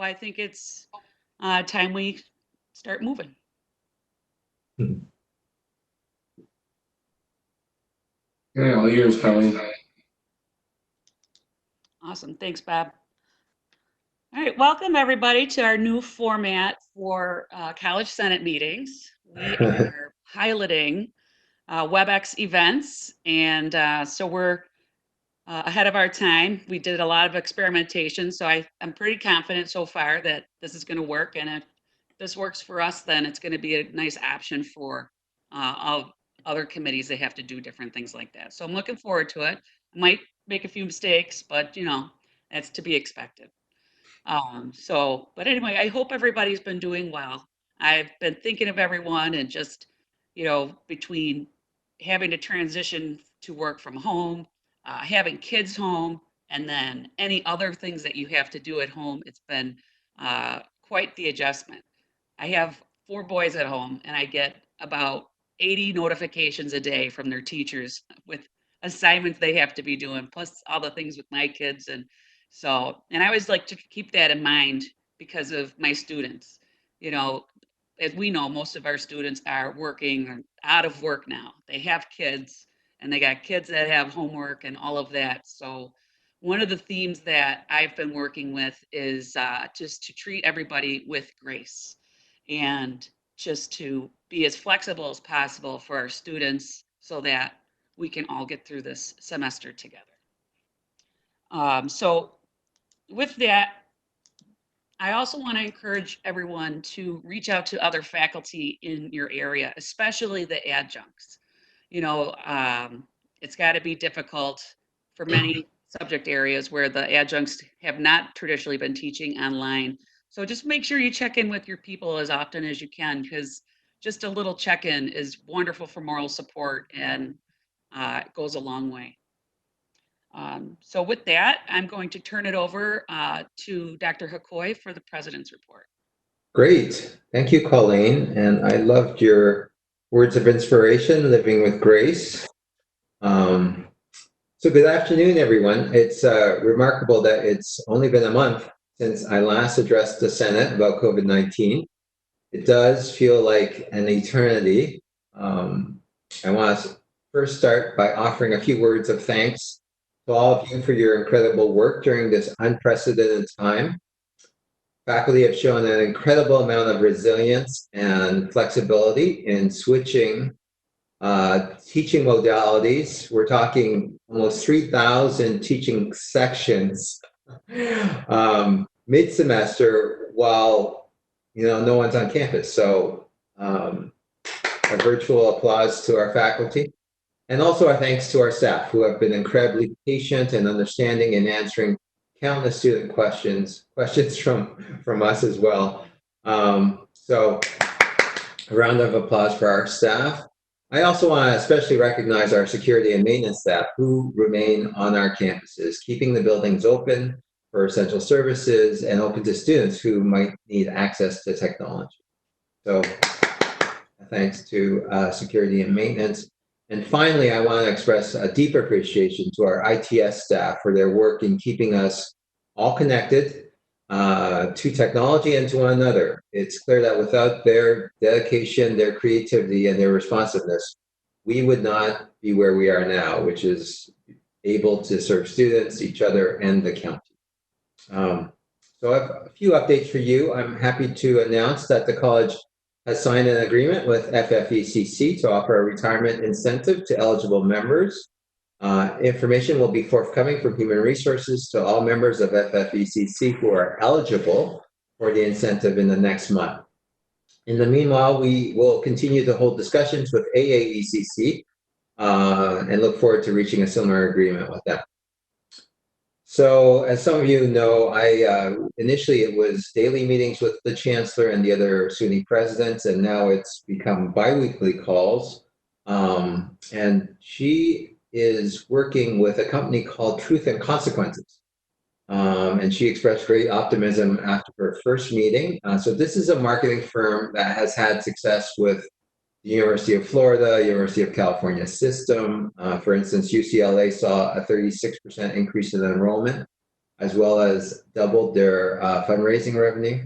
I think it's time we start moving. Yeah, all yours, Colleen. Awesome. Thanks, Bob. All right, welcome everybody to our new format for College Senate meetings. We are piloting Webex Events, and so we're ahead of our time. We did a lot of experimentation, so I'm pretty confident so far that this is going to work. And if this works for us, then it's going to be a nice option for all other committees that have to do different things like that. So I'm looking forward to it. I might make a few mistakes, but that's to be expected. But anyway, I hope everybody's been doing well. I've been thinking of everyone and just, between having to transition to work from home, having kids home, and then any other things that you have to do at home, it's been quite the adjustment. I have 4 boys at home, and I get about 80 notifications a day from their teachers with assignments they have to be doing, plus all the things with my kids. And I always like to keep that in mind because of my students. You know, as we know, most of our students are working or out of work now. They have kids and they got kids that have homework and all of that. So one of the themes that I've been working with is just to treat everybody with grace and just to be as flexible as possible for our students so that we can all get through this semester together. So with that, I also want to encourage everyone to reach out to other faculty in your area, especially the adjuncts. You know, it's got to be difficult for many subject areas where the adjuncts have not traditionally been teaching online. So just make sure you check in with your people as often as you can, because just a little check-in is wonderful for moral support and it goes a long way. So with that, I'm going to turn it over to Dr. Hakoy for the President's Report. Great. Thank you, Colleen. And I loved your words of inspiration, living with grace. So good afternoon, everyone. It's remarkable that it's only been a month since I last addressed the Senate about COVID-19. It does feel like an eternity. I want to first start by offering a few words of thanks to all of you for your incredible work during this unprecedented time. Faculty have shown an incredible amount of resilience and flexibility in switching teaching modalities. We're talking almost 3,000 teaching sections mid-semester while no one's on campus. So a virtual applause to our faculty. And also our thanks to our staff who have been incredibly patient and understanding in answering countless student questions from us as well. So a round of applause for our staff. I also want to especially recognize our security and maintenance staff who remain on our campuses, keeping the buildings open for essential services and open to students who might need access to technology. So thanks to security and maintenance. And finally, I want to express a deep appreciation to our ITS staff for their work in keeping us all connected to technology and to one another. It's clear that without their dedication, their creativity, and their responsiveness, we would not be where we are now, which is able to serve students, each other, and the county. So I have a few updates for you. I'm happy to announce that the college has signed an agreement with FFECC to offer a retirement incentive to eligible members. Information will be forthcoming from Human Resources to all members of FFECC who are eligible for the incentive in the next month. In the meanwhile, we will continue to hold discussions with AAECC and look forward to reaching a similar agreement with them. So as some of you know, initially it was daily meetings with the chancellor and the other SUNY presidents, and now it's become biweekly calls. And she is working with a company called Truth and Consequences. And she expressed great optimism after her first meeting. So this is a marketing firm that has had success with the University of Florida, University of California system. For instance, UCLA saw a 36% increase in enrollment as well as doubled their fundraising revenue.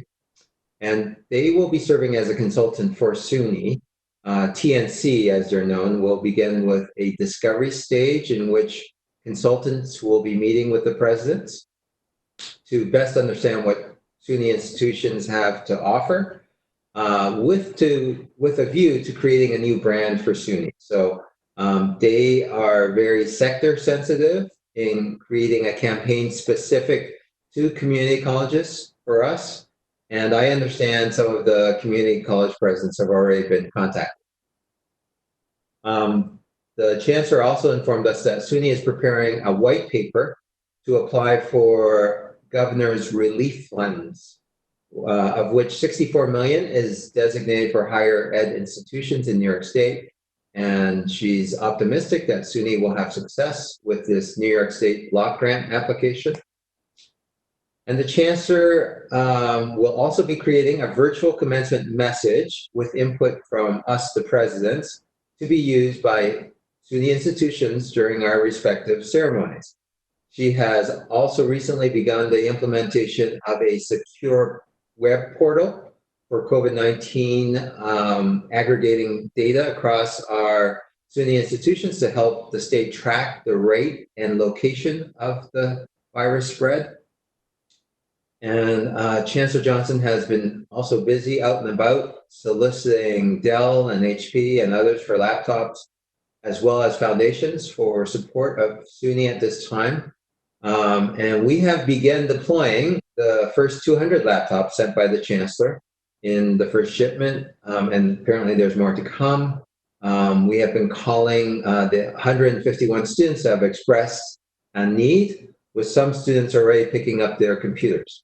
And they will be serving as a consultant for SUNY. TNC, as they're known, will begin with a discovery stage in which consultants will be meeting with the presidents to best understand what SUNY institutions have to offer, with a view to creating a new brand for SUNY. So they are very sector sensitive in creating a campaign specific to community colleges for us. And I understand some of the community college presidents have already been contacted. The chancellor also informed us that SUNY is preparing a white paper to apply for governor's relief funds, of which 64 million is designated for higher ed institutions in New York State. And she's optimistic that SUNY will have success with this New York State block grant application. And the chancellor will also be creating a virtual commencement message with input from us, the presidents, to be used by SUNY institutions during our respective ceremonies. She has also recently begun the implementation of a secure web portal for COVID-19, aggregating data across our SUNY institutions to help the state track the rate and location of the virus spread. And Chancellor Johnson has been also busy out and about soliciting Dell and HP and others for laptops, as well as foundations for support of SUNY at this time. And we have begun deploying the first 200 laptops sent by the chancellor in the first shipment, and apparently there's more to come. We have been calling the 151 students that have expressed a need, with some students already picking up their computers.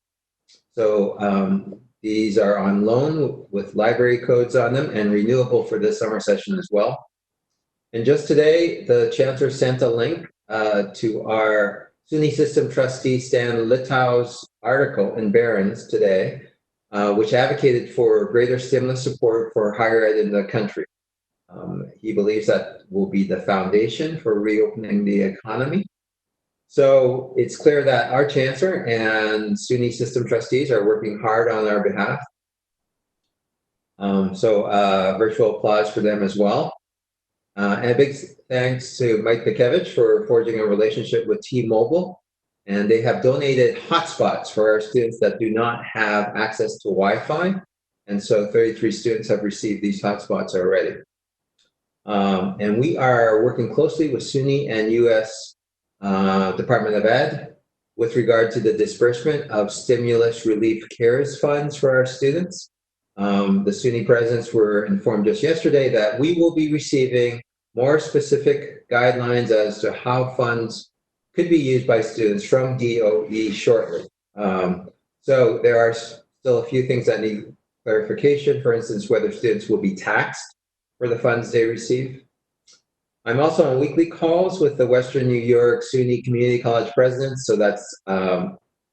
So these are on loan with library codes on them and renewable for this summer session as well. And just today, the chancellor sent a link to our SUNY system trustee Stan Littau's article in Barron's today, which advocated for greater stimulus support for higher ed in the country. He believes that will be the foundation for reopening the economy. So it's clear that our chancellor and SUNY system trustees are working hard on our behalf. Virtual applause for them as well. And a big thanks to Mike Pikevich for forging a relationship with T-Mobile. And they have donated hotspots for our students that do not have access to Wi-Fi. And so 33 students have received these hotspots already. And we are working closely with SUNY and U.S. Department of Ed with regard to the disbursement of stimulus relief CARES funds for our students. The SUNY presidents were informed just yesterday that we will be receiving more specific guidelines as to how funds could be used by students from DOE shortly. So there are still a few things that need clarification. For instance, whether students will be taxed for the funds they receive. I'm also on weekly calls with the Western New York SUNY Community College presidents. So that's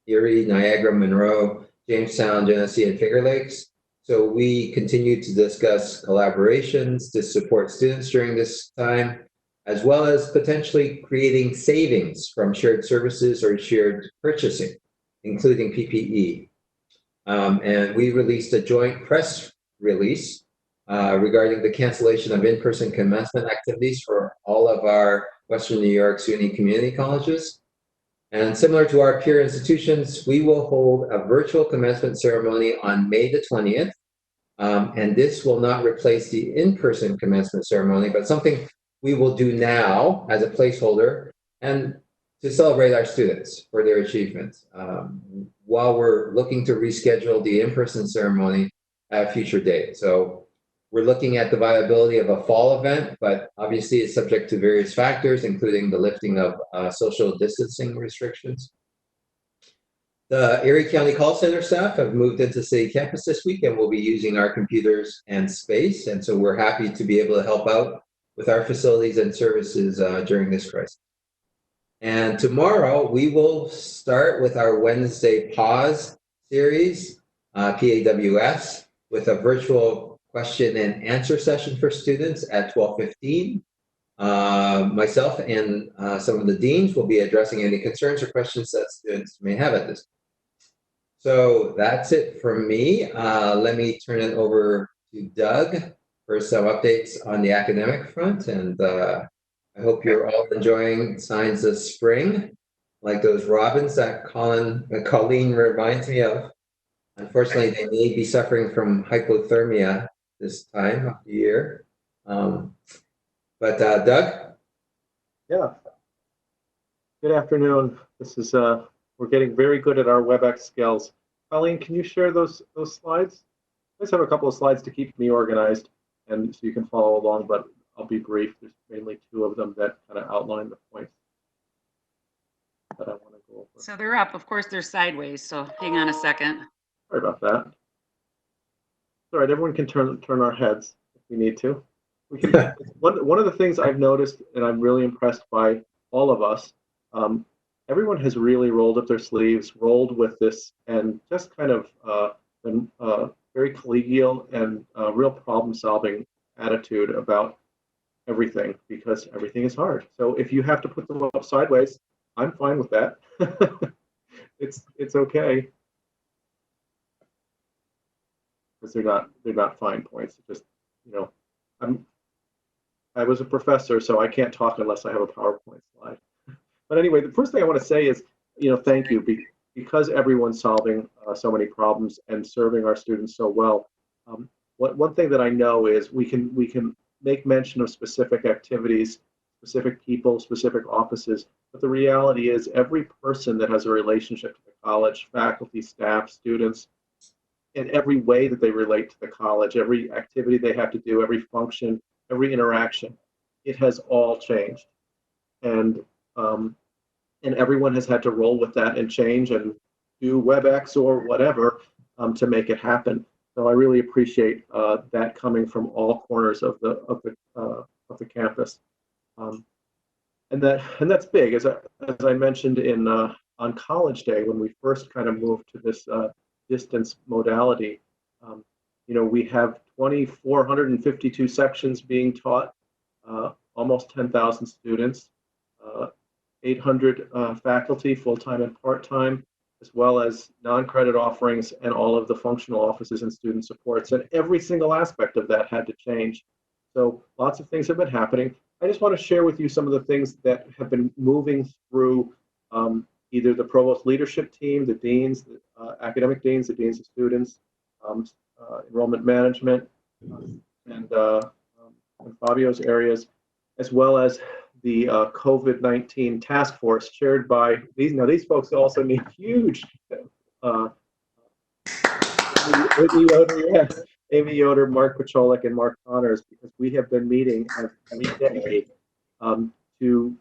Erie, Niagara, Monroe, Jamestown, Genesee, and Finger Lakes. So we continue to discuss collaborations to support students during this time, as well as potentially creating savings from shared services or shared purchasing, including PPE. And we released a joint press release regarding the cancellation of in-person commencement activities for all of our Western New York SUNY community colleges. And similar to our peer institutions, we will hold a virtual commencement ceremony on May the 20th. And this will not replace the in-person commencement ceremony, but something we will do now as a placeholder and to celebrate our students for their achievements, while we're looking to reschedule the in-person ceremony at a future date. So we're looking at the viability of a fall event, but obviously it's subject to various factors, including the lifting of social distancing restrictions. The Erie County Call Center staff have moved into city campus this week and will be using our computers and space. And so we're happy to be able to help out with our facilities and services during this crisis. And tomorrow we will start with our Wednesday Pause series, PAWS, with a virtual question and answer session for students at 12:15. Myself and some of the deans will be addressing any concerns or questions that students may have at this. So that's it from me. Let me turn it over to Doug for some updates on the academic front. And I hope you're all enjoying signs of spring, like those robins that Colleen reminds me of. Unfortunately, they may be suffering from hypothermia this time of the year. But Doug? Yeah. Good afternoon. This is we're getting very good at our Webex skills. Colleen, can you share those slides? I just have a couple of slides to keep me organized, and so you can follow along. But I'll be brief. There's mainly two of them that kind of outline the points that I want to go over. So they're up. Of course, they're sideways. So hang on a second. Sorry about that. All right, everyone can turn our heads if we need to. We can, one of the things I've noticed, and I'm really impressed by all of us, everyone has really rolled up their sleeves, rolled with this, and just kind of been very collegial and real problem-solving attitude about everything, because everything is hard. So if you have to put them up sideways, I'm fine with that. It's okay, because they're not fine points. Just, you know, I was a professor, so I can't talk unless I have a PowerPoint slide. But anyway, the first thing I want to say is, thank you, because everyone's solving so many problems and serving our students so well. One thing that I know is we can make mention of specific activities, specific people, specific offices, but the reality is every person that has a relationship to the college, faculty, staff, students, in every way that they relate to the college, every activity they have to do, every function, every interaction, it has all changed. And everyone has had to roll with that and change and do WebEx or whatever to make it happen. So I really appreciate that coming from all corners of the campus, and that's big. As I mentioned on College Day, when we first kind of moved to this distance modality, we have 2,452 sections being taught, almost 10,000 students. 800 faculty, full-time and part-time, as well as non-credit offerings and all of the functional offices and student supports. And every single aspect of that had to change. So lots of things have been happening. I just want to share with you some of the things that have been moving through either the provost leadership team, the deans, the academic deans, the deans of students, enrollment management, and Fabio's areas, as well as the COVID-19 task force chaired by these. Now, these folks also need huge Amy Yoder, Mark Pacholik, and Mark Connors, because we have been meeting every day to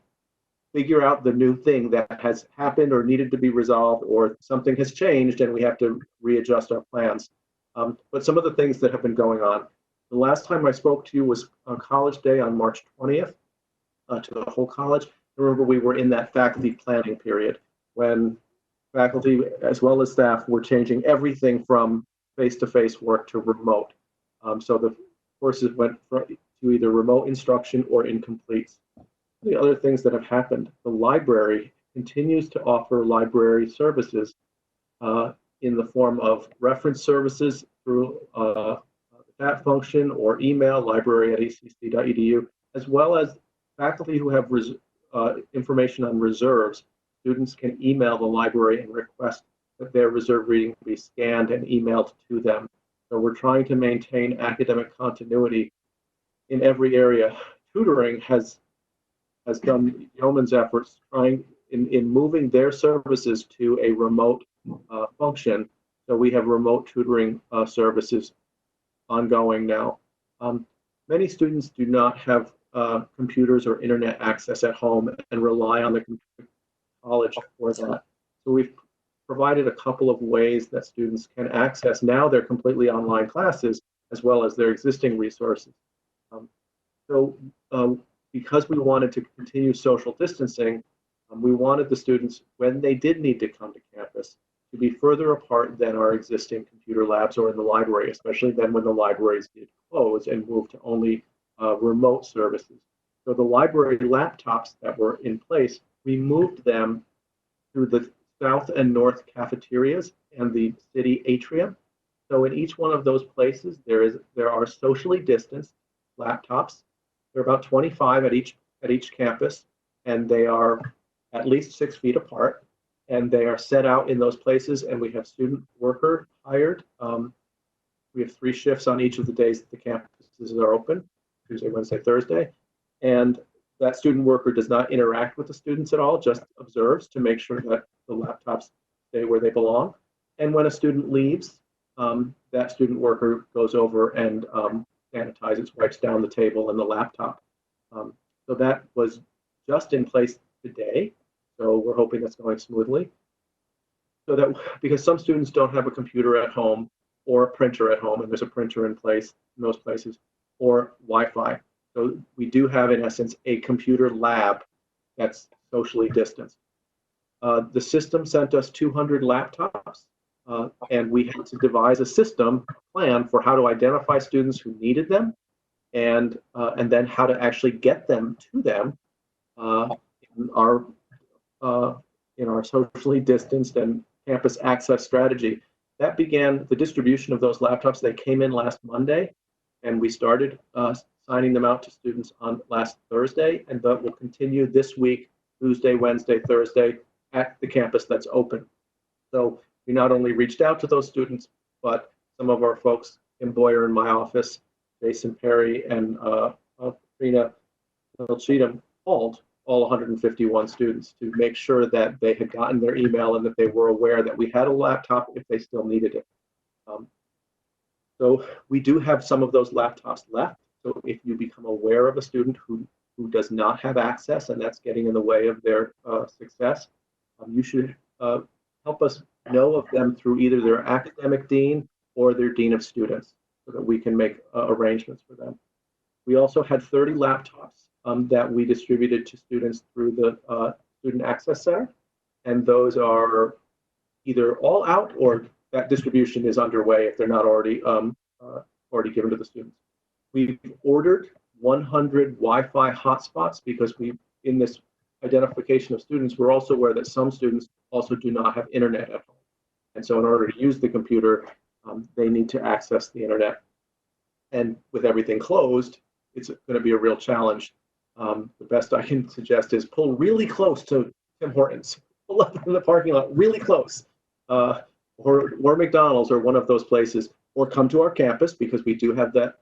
figure out the new thing that has happened or needed to be resolved, or something has changed and we have to readjust our plans. But some of the things that have been going on. The last time I spoke to you was on College Day on March 20th. To the whole college. Remember, we were in that faculty planning period when faculty as well as staff were changing everything from face-to-face work to remote. So the courses went to either remote instruction or incomplete. The other things that have happened, the library continues to offer library services in the form of reference services through the chat function or email, library@ecc.edu, as well as faculty who have information on reserves. Students can email the library and request that their reserve reading be scanned and emailed to them. So we're trying to maintain academic continuity in every area. Tutoring has done yeoman's efforts trying in moving their services to a remote function. So we have remote tutoring services ongoing now. Many students do not have computers or internet access at home and rely on the college for that. So we've provided a couple of ways that students can access now their completely online classes as well as their existing resources. Because we wanted to continue social distancing, we wanted the students, when they did need to come to campus, to be further apart than our existing computer labs or in the library, especially then when the libraries did close and move to only remote services. So the library laptops that were in place, we moved them to the south and north cafeterias and the city atrium. So in each one of those places, there are socially distanced laptops. There are about 25 at each campus, and they are at least 6 feet apart. And they are set out in those places, and we have student worker hired. We have 3 shifts on each of the days that the campuses are open, Tuesday, Wednesday, Thursday. And that student worker does not interact with the students at all, just observes to make sure that the laptops stay where they belong. And when a student leaves, that student worker goes over and sanitizes, wipes down the table and the laptop. So that was just in place today. So we're hoping that's going smoothly. So that, because some students don't have a computer at home or a printer at home, and there's a printer in place in those places, or Wi-Fi. So we do have, in essence, a computer lab that's socially distanced. The system sent us 200 laptops, and we had to devise a system plan for how to identify students who needed them, and then how to actually get them to them in our socially distanced and campus access strategy. That began the distribution of those laptops. They came in last Monday, and we started signing them out to students on last Thursday, and that will continue this week, Tuesday, Wednesday, Thursday, at the campus that's open. So we not only reached out to those students, but some of our folks, Kim Boyer in my office, Jason Perry, and Trina Cheatham called all 151 students to make sure that they had gotten their email and that they were aware that we had a laptop if they still needed it. So we do have some of those laptops left. So if you become aware of a student who does not have access and that's getting in the way of their success, you should help us know of them through either their academic dean or their dean of students so that we can make arrangements for them. We also had 30 laptops that we distributed to students through the Student Access Center, and those are either all out or that distribution is underway if they're not already given to the students. We've ordered 100 Wi-Fi hotspots because in this identification of students, we're also aware that some students also do not have internet at home. And so in order to use the computer, they need to access the internet. And with everything closed, it's going to be a real challenge. The best I can suggest is pull really close to Tim Hortons, pull up in the parking lot really close, or McDonald's or one of those places, or come to our campus because we do have the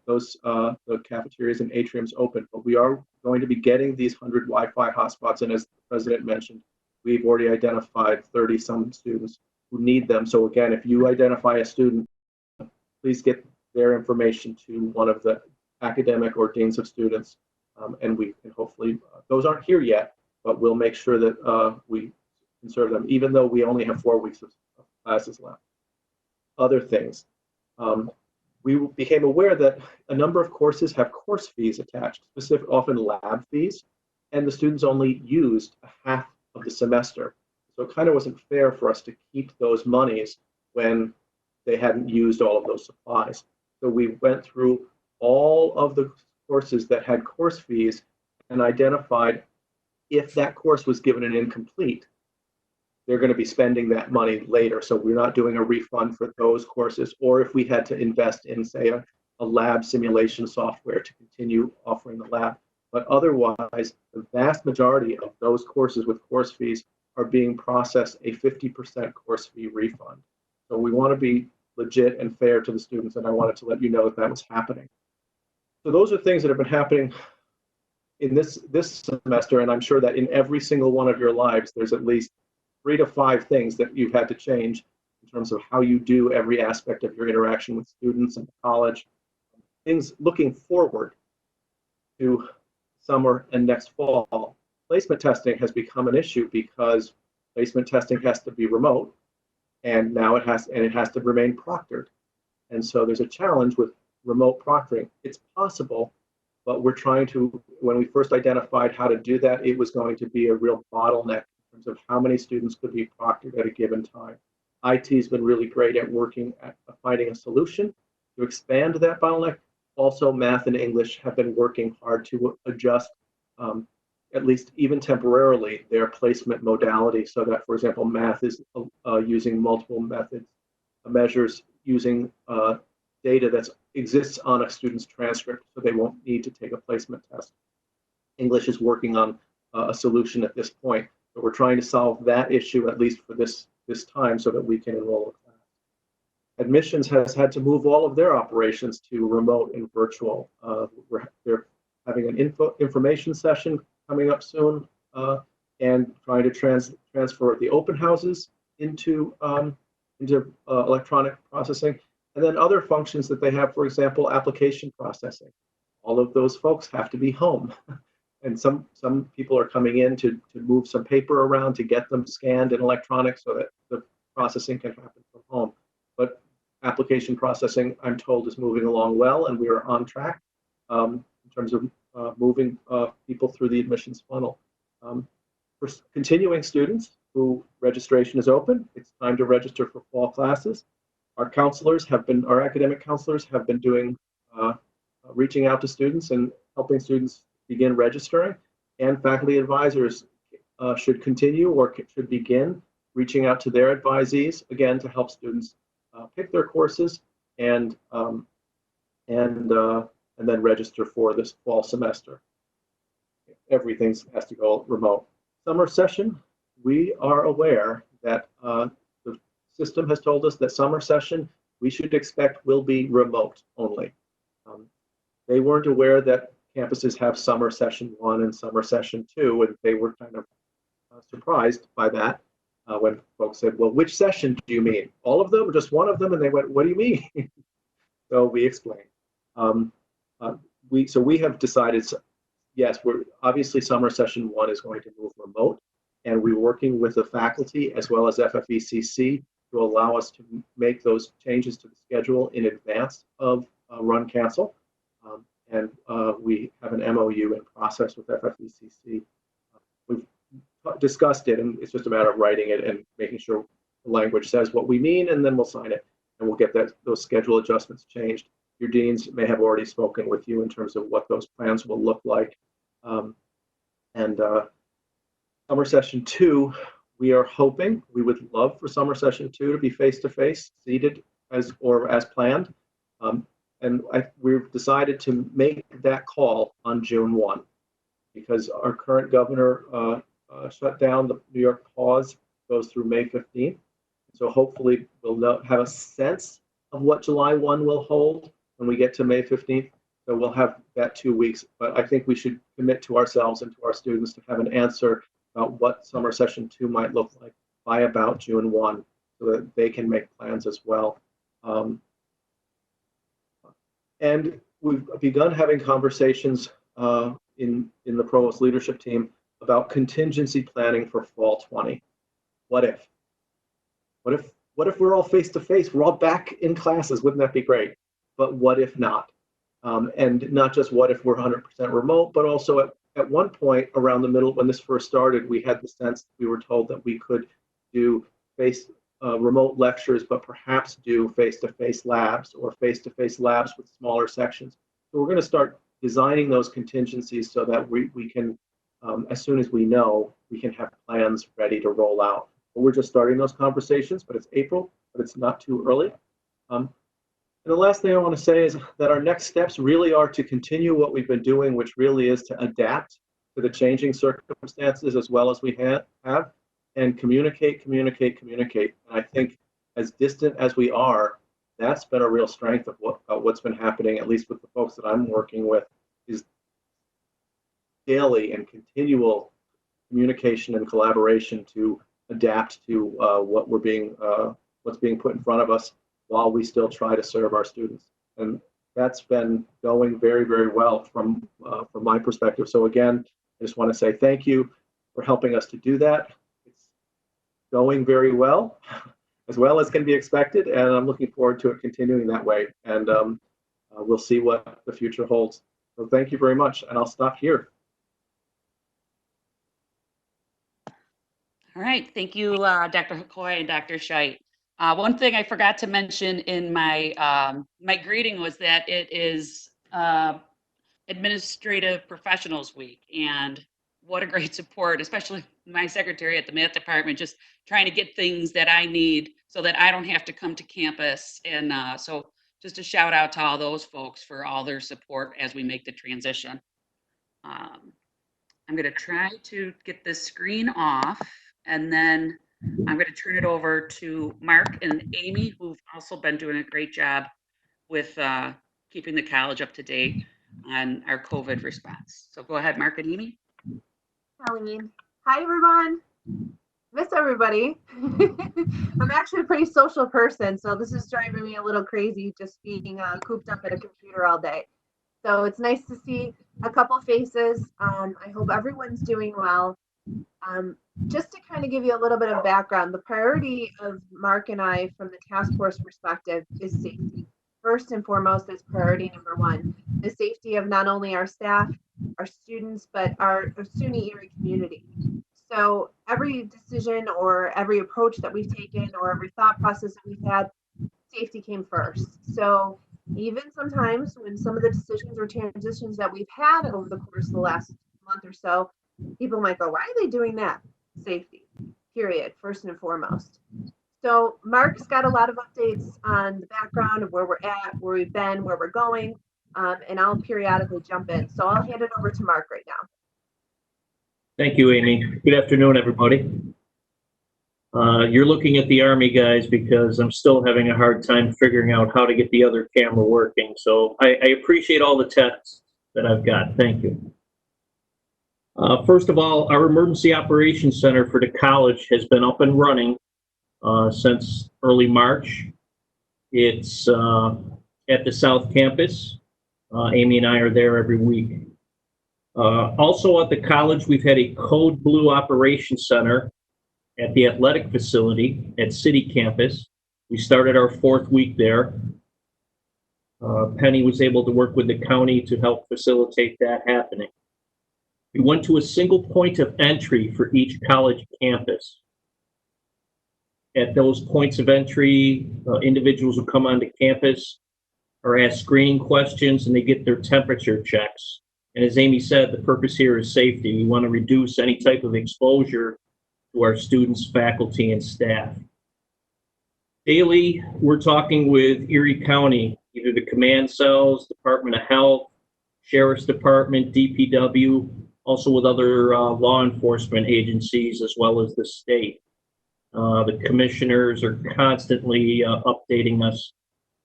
cafeterias and atriums open. But we are going to be getting these 100 Wi-Fi hotspots, and as the president mentioned, we've already identified 30-some students who need them. So again, if you identify a student, please get their information to one of the academic or deans of students, and we can hopefully, those aren't here yet, but we'll make sure that we can serve them, even though we only have 4 weeks of classes left. Other things, we became aware that a number of courses have course fees attached, often lab fees, and the students only used a half of the semester. So it kind of wasn't fair for us to keep those monies when they hadn't used all of those supplies. So we went through all of the courses that had course fees and identified if that course was given an incomplete, they're going to be spending that money later. So we're not doing a refund for those courses, or if we had to invest in, say, a lab simulation software to continue offering the lab. But otherwise, the vast majority of those courses with course fees are being processed a 50% course fee refund. So we want to be legit and fair to the students, and I wanted to let you know that that was happening. So those are things that have been happening in this semester, and I'm sure that in every single one of your lives, there's at least 3 to 5 things that you've had to change in terms of how you do every aspect of your interaction with students and college. Things looking forward to summer and next fall. Placement testing has become an issue because placement testing has to be remote, and now it has to remain proctored. And so there's a challenge with remote proctoring. It's possible, but we're trying to, when we first identified how to do that, it was going to be a real bottleneck in terms of how many students could be proctored at a given time. IT has been really great at working at finding a solution to expand that bottleneck. Also, math and English have been working hard to adjust at least even temporarily, their placement modality so that, for example, math is using multiple methods, measures using data that exists on a student's transcript, so they won't need to take a placement test. English is working on a solution at this point, but we're trying to solve that issue at least for this time so that we can enroll a class. Admissions has had to move all of their operations to remote and virtual. They're having an information session coming up soon and trying to transfer the open houses into electronic processing. And then other functions that they have, for example, application processing. All of those folks have to be home. And some people are coming in to move some paper around to get them scanned in electronic so that the processing can happen from home. But application processing, I'm told, is moving along well, and we are on track in terms of moving people through the admissions funnel. For continuing students who registration is open, it's time to register for fall classes. Our academic counselors have been doing reaching out to students and helping students begin registering, and faculty advisors should continue or should begin reaching out to their advisees, again, to help students pick their courses and then register for this fall semester. Everything has to go remote. Summer session, we are aware that the system has told us that summer session we should expect will be remote only. They weren't aware that campuses have summer session 1 and summer session 2, and they were kind of surprised by that when folks said, well, which session do you mean? All of them or just one of them? And they went, what do you mean? So we explained. So we have decided, yes, we're obviously summer session 1 is going to move remote, and we're working with the faculty as well as FFECC to allow us to make those changes to the schedule in advance of run cancel. And we have an MOU in process with FFECC. We've discussed it, and it's just a matter of writing it and making sure the language says what we mean, and then we'll sign it, and we'll get those schedule adjustments changed. Your deans may have already spoken with you in terms of what those plans will look like. Summer session 2, we are hoping, we would love for summer session 2 to be face-to-face, seated as planned. And we've decided to make that call on June 1 because our current governor shut down. The New York pause goes through May 15th. So hopefully we'll have a sense of what July 1 will hold when we get to May 15th. So we'll have that 2 weeks, but I think we should commit to ourselves and to our students to have an answer about what summer session 2 might look like by about June 1 so that they can make plans as well. And we've begun having conversations in the provost leadership team about contingency planning for fall 20. What if? What if we're all face-to-face? We're all back in classes. Wouldn't that be great? But what if not? And not just what if we're 100% remote, but also at one point around the middle, when this first started, we had the sense we were told that we could do remote lectures, but perhaps do face-to-face labs or face-to-face labs with smaller sections. So we're going to start designing those contingencies so that we can, as soon as we know, we can have plans ready to roll out. But we're just starting those conversations, but it's April, but it's not too early. And the last thing I want to say is that our next steps really are to continue what we've been doing, which really is to adapt to the changing circumstances as well as we have. And communicate. And I think as distant as we are, that's been a real strength of what's been happening, at least with the folks that I'm working with, is daily and continual communication and collaboration to adapt to what's being put in front of us while we still try to serve our students. And that's been going very, very well from my perspective. So again, I just want to say thank you for helping us to do that. Going very well as can be expected, and I'm looking forward to it continuing that way. And we'll see what the future holds. So thank you very much, and I'll stop here. All right, thank you, Dr. Hakoy and Dr. Scheidt. One thing I forgot to mention in my my greeting was that it is Administrative Professionals Week, and what a great support, especially my secretary at the math department, just trying to get things that I need so that I don't have to come to campus. And so just a shout out to all those folks for all their support as we make the transition. Um, I'm going to try to get this screen off, and then I'm going to turn it over to Mark and Amy, who've also been doing a great job with keeping the college up to date on our COVID response. So go ahead, Mark and Amy. Colleen. Hi, everyone. Miss everybody. I'm actually a pretty social person, so this is driving me a little crazy just being cooped up at a computer all day. So it's nice to see a couple faces. I hope everyone's doing well. Just to kind of give you a little bit of background, the priority of Mark and I from the task force perspective is safety. First and foremost is priority number one, the safety of not only our staff, our students, but our SUNY Erie community. So every decision or every approach that we've taken or every thought process that we've had, safety came first. So even sometimes when some of the decisions or transitions that we've had over the course of the last month or so, people might go, why are they doing that? Safety, period, first and foremost. So Mark's got a lot of updates on the background of where we're at, where we've been, where we're going, and I'll periodically jump in. So I'll hand it over to Mark right now. Thank you, Amy. Good afternoon, everybody. You're looking at the Army guys because I'm still having a hard time figuring out how to get the other camera working. So I appreciate all the tests that I've got. Thank you. First of all, our Emergency Operations Center for the college has been up and running since early March. It's at the South Campus. Amy and I are there every week. Also at the college, we've had a Code Blue Operations Center at the athletic facility at City Campus. We started our 4th week there. Penny was able to work with the county to help facilitate that happening. We went to a single point of entry for each college campus. At those points of entry, individuals who come onto campus are asked screening questions and they get their temperature checks. And as Amy said, the purpose here is safety. We want to reduce any type of exposure to our students, faculty, and staff. Daily, we're talking with Erie County, either the command cells, Department of Health, Sheriff's Department, DPW, also with other law enforcement agencies, as well as the state. The commissioners are constantly updating us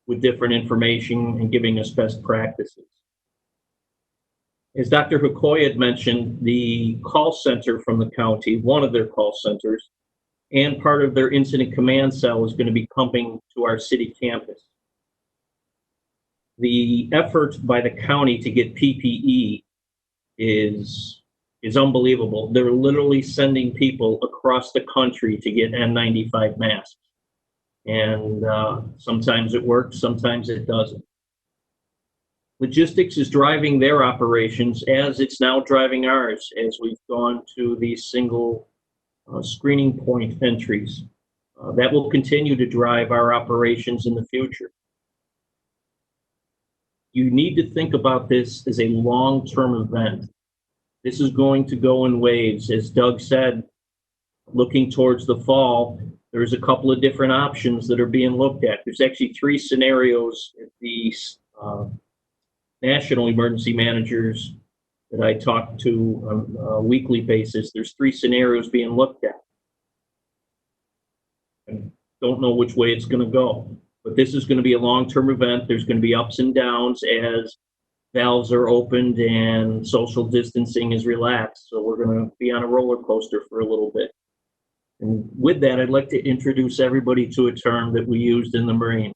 with different information and giving us best practices. As Dr. Hakoy had mentioned, the call center from the county, one of their call centers, and part of their incident command cell is going to be coming to our city campus. The effort by the county to get PPE is unbelievable. They're literally sending people across the country to get N95 masks. And sometimes it works, sometimes it doesn't. Logistics is driving their operations as it's now driving ours as we've gone to these single screening point entries. That will continue to drive our operations in the future. You need to think about this as a long-term event. This is going to go in waves. As Doug said, looking towards the fall, there's a couple of different options that are being looked at. There's actually 3 scenarios at the national emergency managers that I talk to on a weekly basis. There's 3 scenarios being looked at. I don't know which way it's going to go, but this is going to be a long-term event. There's going to be ups and downs as valves are opened and social distancing is relaxed. So we're going to be on a roller coaster for a little bit. And with that, I'd like to introduce everybody to a term that we used in the Marines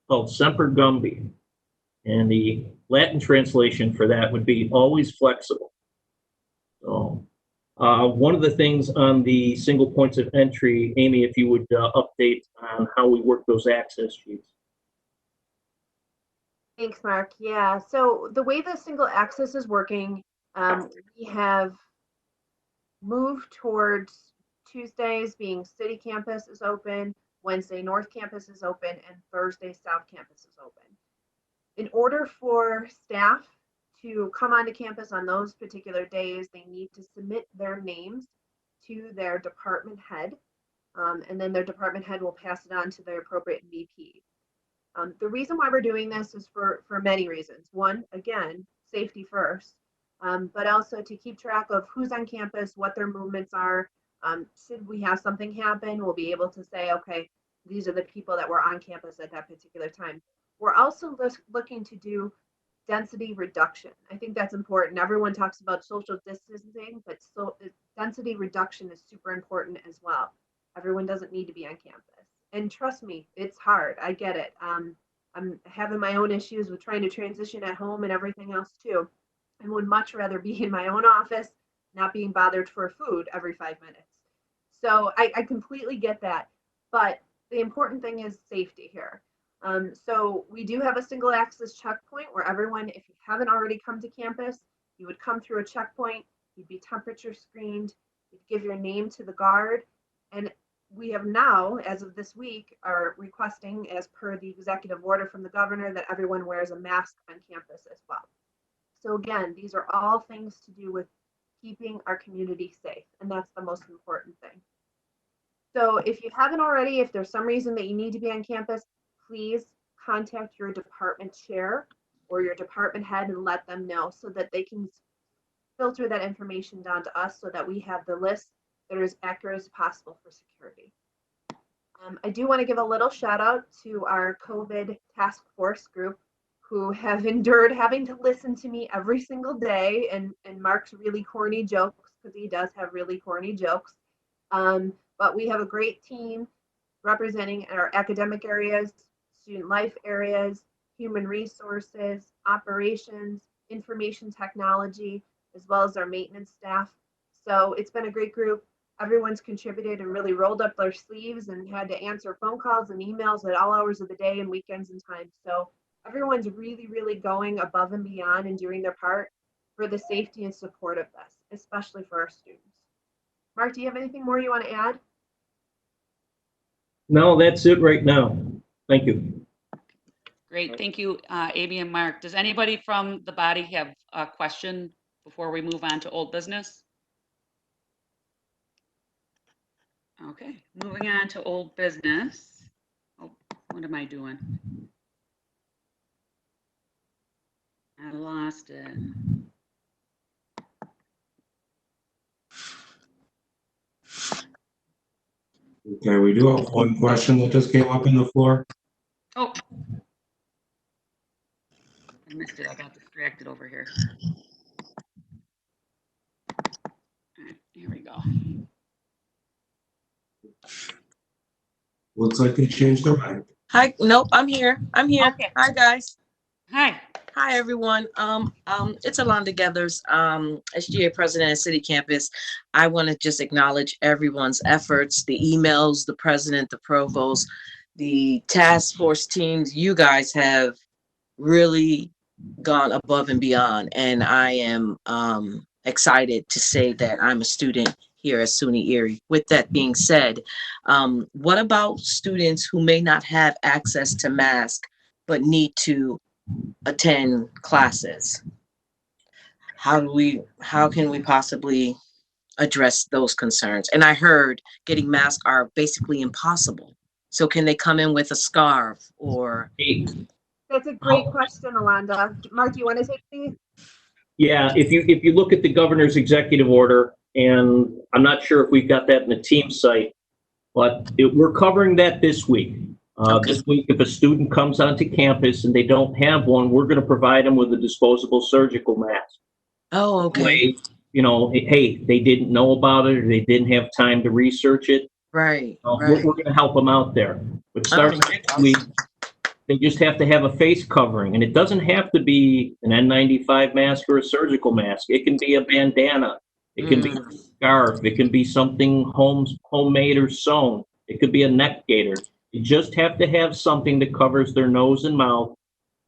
called Semper Gumby. And the Latin translation for that would be always flexible. So one of the things on the single points of entry, Amy, if you would update on how we work those access sheets. Thanks, Mark. Yeah, so the way the single access is working, we have moved towards Tuesdays being City Campus is open, Wednesday North Campus is open, and Thursday South Campus is open. In order for staff to come onto campus on those particular days, they need to submit their names to their department head, and then their department head will pass it on to their appropriate VP. The reason why we're doing this is for many reasons. One, again, safety first, but also to keep track of who's on campus, what their movements are. Should we have something happen, we'll be able to say, okay, these are the people that were on campus at that particular time. We're also looking to do density reduction. I think that's important. Everyone talks about social distancing, but density reduction is super important as well. Everyone doesn't need to be on campus. And trust me, it's hard. I get it. I'm having my own issues with trying to transition at home and everything else too. And would much rather be in my own office, not being bothered for food every 5 minutes. So I completely get that. But the important thing is safety here. So we do have a single access checkpoint where everyone, if you haven't already come to campus, you would come through a checkpoint, you'd be temperature screened, you'd give your name to the guard. And we have now, as of this week, are requesting, as per the executive order from the governor, that everyone wears a mask on campus as well. So again, these are all things to do with keeping our community safe, and that's the most important thing. So if you haven't already, if there's some reason that you need to be on campus, please contact your department chair or your department head and let them know so that they can filter that information down to us so that we have the list that are as accurate as possible for security. I do want to give a little shout out to our COVID task force group who have endured having to listen to me every single day and Mark's really corny jokes, because he does have really corny jokes. But we have a great team representing our academic areas, student life areas, human resources, operations, information technology, as well as our maintenance staff. So it's been a great group. Everyone's contributed and really rolled up their sleeves and had to answer phone calls and emails at all hours of the day and weekends and times. So everyone's really, really going above and beyond and doing their part for the safety and support of this, especially for our students. Mark, do you have anything more you want to add? No, that's it right now. Thank you. Great, thank you, Amy and Mark. Does anybody from the body have a question before we move on to old business? Okay, moving on to old business. Oh, what am I doing? I lost it. Okay, we do have one question that just came up in the floor. Oh, I missed it. I got distracted over here. All right, here we go. Looks like they changed their mind. Hi, nope, I'm here. I'm here. Okay. Hi, guys. Hi. Hi, everyone. It's Alonda Gathers, SGA President at City Campus. I want to just acknowledge everyone's efforts, the emails, the president, the provost, the task force teams. You guys have really gone above and beyond, and I am excited to say that I'm a student here at SUNY Erie. With that being said, what about students who may not have access to mask but need to attend classes? How can we possibly address those concerns? And I heard getting masks are basically impossible. So can they come in with a scarf or? That's a great question, Alonda. Mark, do you want to take these? Yeah, if you look at the governor's executive order, and I'm not sure if we've got that in the team site, but we're covering that this week. Okay. This week, if a student comes onto campus and they don't have one, we're going to provide them with a disposable surgical mask. Oh, okay. You know, hey, they didn't know about it or they didn't have time to research it. Right. We're going to help them out there. But starting next week, they just have to have a face covering, and it doesn't have to be an N95 mask or a surgical mask. It can be a bandana. It can be a scarf. It can be something homemade or sewn. It could be a neck gaiter. You just have to have something that covers their nose and mouth,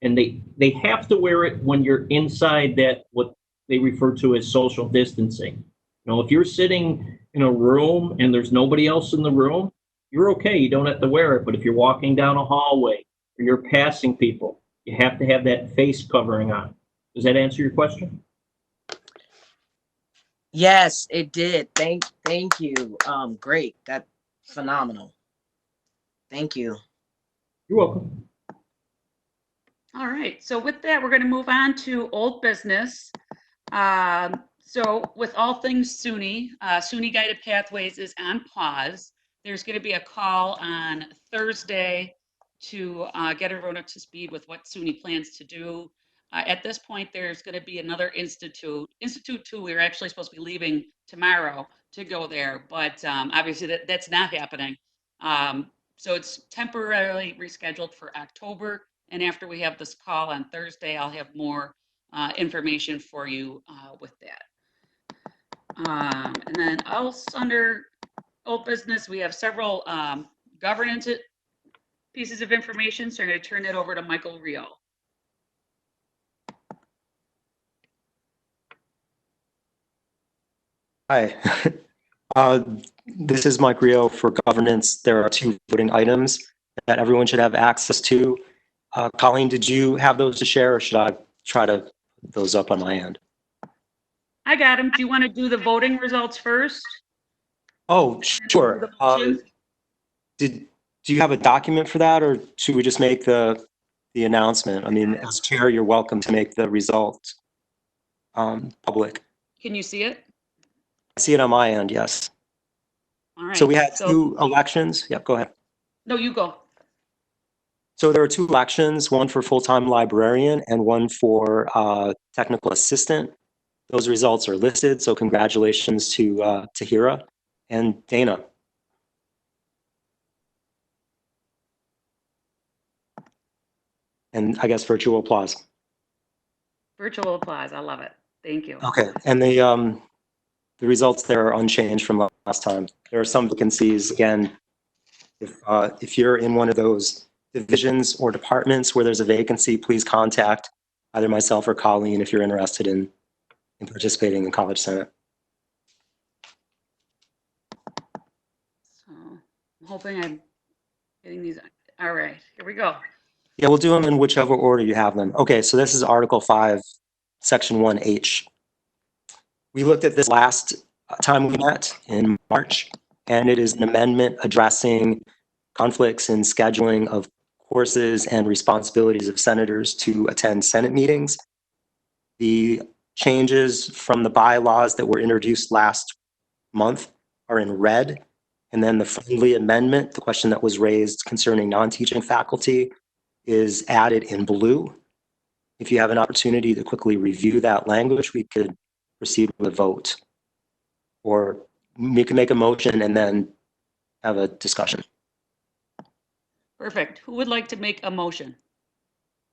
and they have to wear it when you're inside that, what they refer to as social distancing. You know, if you're sitting in a room and there's nobody else in the room, you're okay. You don't have to wear it. But if you're walking down a hallway or you're passing people, you have to have that face covering on. Does that answer your question? Yes, it did. Thank you. Great. That's phenomenal. Thank you. You're welcome. All right, so with that, we're going to move on to old business. So with all things SUNY, SUNY Guided Pathways is on pause. There's going to be a call on Thursday to get everyone up to speed with what SUNY plans to do. At this point, there's going to be another institute. Institute 2, we were actually supposed to be leaving tomorrow to go there, but obviously that's not happening. So it's temporarily rescheduled for October. And after we have this call on Thursday, I'll have more information for you with that. And then else under old business, we have several governance pieces of information. So I'm going to turn it over to Michael Rio. Hi, this is Mike Rio for governance. There are 2 voting items that everyone should have access to. Colleen, did you have those to share, or should I try to put those up on my end? I got him. Do you want to do the voting results first? Oh, sure. Do you have a document for that, or should we just make the announcement? I mean, as chair, you're welcome to make the results public. Can you see it? I see it on my end, yes. All right. So we had 2 elections. Yep, go ahead. No, you go. So there are 2 elections, one for full-time librarian and one for technical assistant. Those results are listed, so congratulations to Tahira and Dana. And I guess virtual applause. Virtual applause. I love it. Thank you. Okay, and the results there are unchanged from last time. There are some vacancies. Again, if you're in one of those divisions or departments where there's a vacancy, please contact either myself or Colleen if you're interested in participating in College Senate. So I'm hoping I'm getting these. All right, here we go. Yeah, we'll do them in whichever order you have them. Okay, so this is Article 5, Section 1H. We looked at this last time we met in March, and it is an amendment addressing conflicts in scheduling of courses and responsibilities of senators to attend Senate meetings. The changes from the bylaws that were introduced last month are in red, and then the friendly amendment, the question that was raised concerning non-teaching faculty, is added in blue. If you have an opportunity to quickly review that language, we could proceed with a vote. Or we can make a motion and then have a discussion. Perfect. Who would like to make a motion?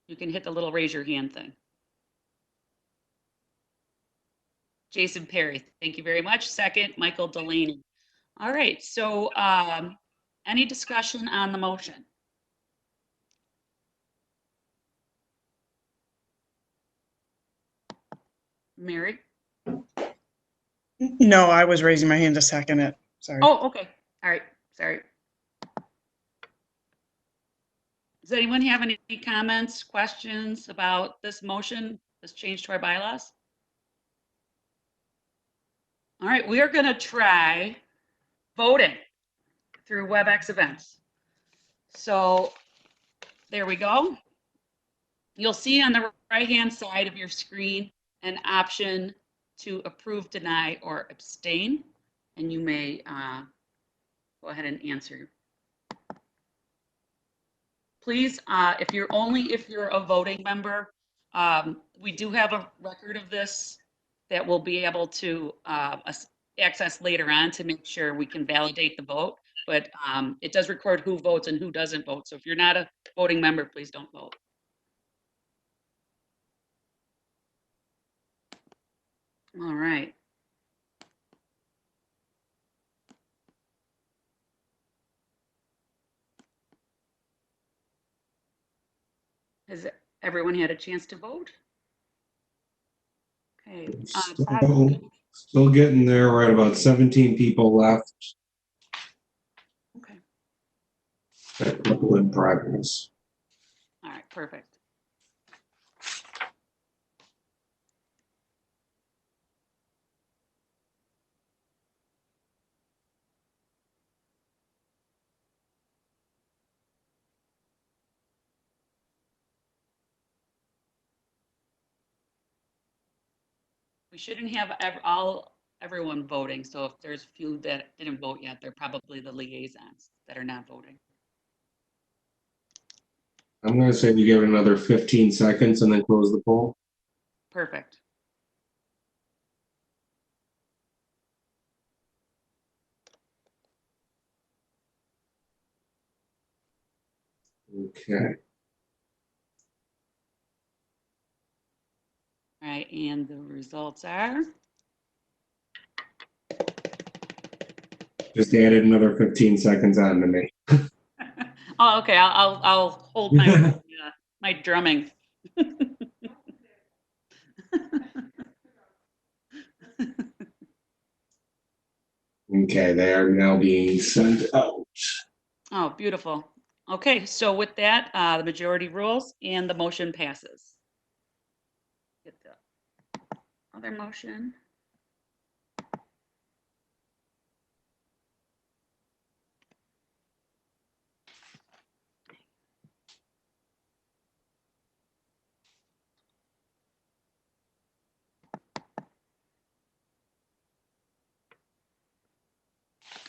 You can hit the little raise your hand thing. Jason Perry, thank you very much. Second, Michael Delaney. All right, so any discussion on the motion? Mary? No, I was raising my hand to second it. Sorry. Oh, okay. All right, sorry. Does anyone have any comments, questions about this motion, this change to our bylaws? All right, we are going to try voting through Webex Events. So there we go. You'll see on the right-hand side of your screen an option to approve, deny, or abstain, and you may go ahead and answer. Please, if you're a voting member, we do have a record of this that we'll be able to access later on to make sure we can validate the vote. But it does record who votes and who doesn't vote. So if you're not a voting member, please don't vote. All right. Has everyone had a chance to vote? Okay. Still getting there, right about 17 people left. Okay. A couple in progress. All right, perfect. We shouldn't have everyone voting, so if there's a few that didn't vote yet, they're probably the liaisons that are not voting. I'm gonna say we give it another 15 seconds and then close the poll. Perfect. Okay. All right, and the results are? Just added another 15 seconds on to me. Oh, okay, I'll hold my drumming. Okay, they are now being sent out. Oh, beautiful. Okay, so with that, the majority rules and the motion passes. Get the other motion.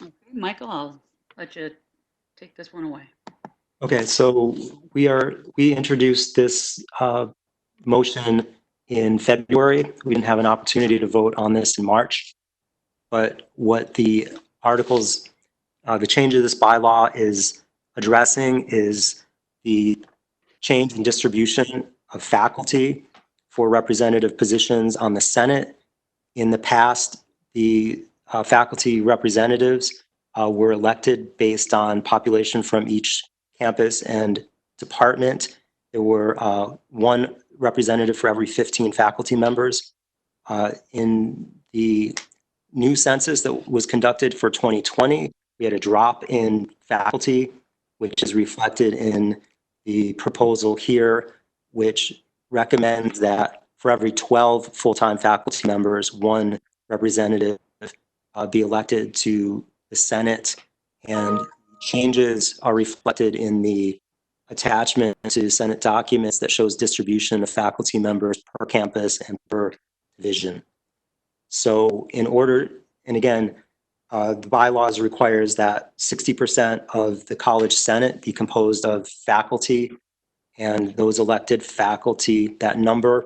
Okay, Michael, I'll let you take this one away. Okay, so we introduced this motion in February. We didn't have an opportunity to vote on this in March. But what the articles, the change of this bylaw is addressing is the change in distribution of faculty for representative positions on the Senate. In the past, the faculty representatives were elected based on population from each campus and department. There were one representative for every 15 faculty members. In the new census that was conducted for 2020, we had a drop in faculty, which is reflected in the proposal here, which recommends that for every 12 full-time faculty members, one representative be elected to the Senate. And changes are reflected in the attachment to Senate documents that shows distribution of faculty members per campus and per division. So in order, and again, the bylaws requires that 60% of the college senate be composed of faculty, and those elected faculty, that number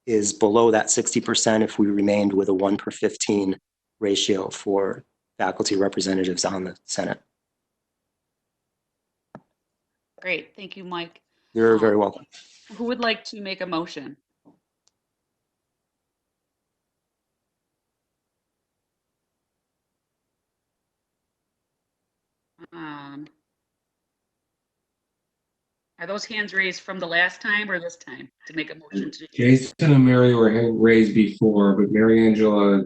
is below that 60% if we remained with a 1/15 ratio for faculty representatives on the Senate. Great, thank you, Mike. You're very welcome. Who would like to make a motion? Are those hands raised from the last time or this time to make a motion to? Jason and Mary were raised before, but Mary Angela,